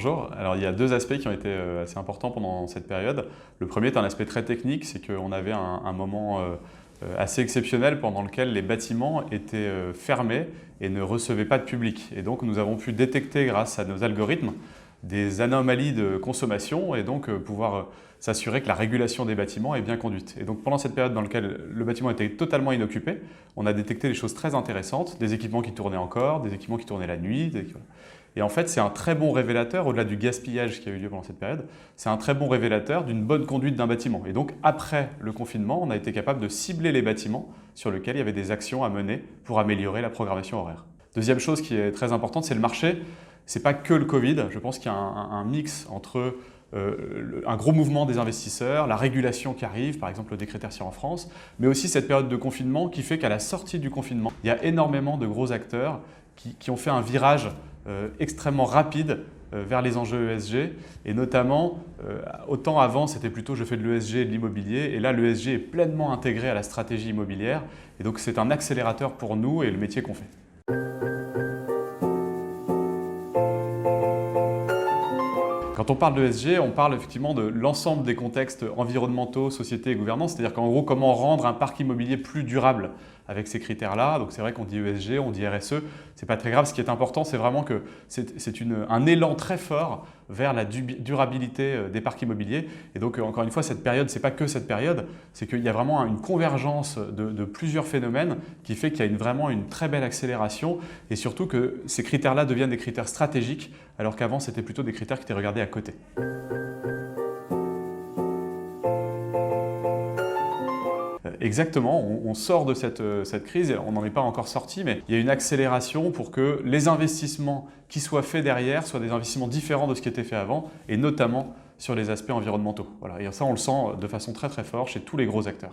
Bonjour. Alors il y a deux aspects qui ont été assez importants pendant cette période. Le premier est un aspect très technique, c'est qu'on avait un moment assez exceptionnel pendant lequel les bâtiments étaient fermés et ne recevaient pas de public. Et donc nous avons pu détecter grâce à nos algorithmes des anomalies de consommation et donc pouvoir s'assurer que la régulation des bâtiments est bien conduite. Et donc pendant cette période dans laquelle le bâtiment était totalement inoccupé, on a détecté des choses très intéressantes, des équipements qui tournaient encore, des équipements qui tournaient la nuit. Et en fait, c'est un très bon révélateur, au-delà du gaspillage qui a eu lieu pendant cette période, c'est un très bon révélateur d'une bonne conduite d'un bâtiment. Et donc après le confinement, on a été capable de cibler les bâtiments sur lesquels il y avait des actions à mener pour améliorer la programmation horaire. Deuxième chose qui est très importante, c'est le marché. Ce n'est pas que le Covid, je pense qu'il y a un mix entre un gros mouvement des investisseurs, la régulation qui arrive, par exemple le décret tertiaire en France, mais aussi cette période de confinement qui fait qu'à la sortie du confinement, il y a énormément de gros acteurs qui ont fait un virage extrêmement rapide vers les enjeux ESG et notamment, autant avant c'était plutôt je fais de l'ESG et de l'immobilier et là l'ESG est pleinement intégré à la stratégie immobilière et donc c'est un accélérateur pour nous et le métier qu'on fait. Quand on parle de ESG, on parle effectivement de l'ensemble des contextes environnementaux, société et gouvernance, c'est-à-dire qu'en gros, comment rendre un parc immobilier plus durable avec ces critères-là. Donc c'est vrai qu'on dit ESG, on dit RSE, c'est pas très grave. Ce qui est important, c'est vraiment que c'est un élan très fort vers la durabilité des parcs immobiliers. Et donc encore une fois, cette période, c'est pas que cette période, c'est qu'il y a vraiment une convergence de plusieurs phénomènes qui fait qu'il y a vraiment une très belle accélération et surtout que ces critères-là deviennent des critères stratégiques alors qu'avant, c'était plutôt des critères qui étaient regardés à côté. Exactement, on sort de cette crise, on n'en est pas encore sorti, mais il y a une accélération pour que les investissements qui soient faits derrière soient des investissements différents de ce qui était fait avant, et notamment sur les aspects environnementaux. Voilà. Et ça, on le sent de façon très très forte chez tous les gros acteurs.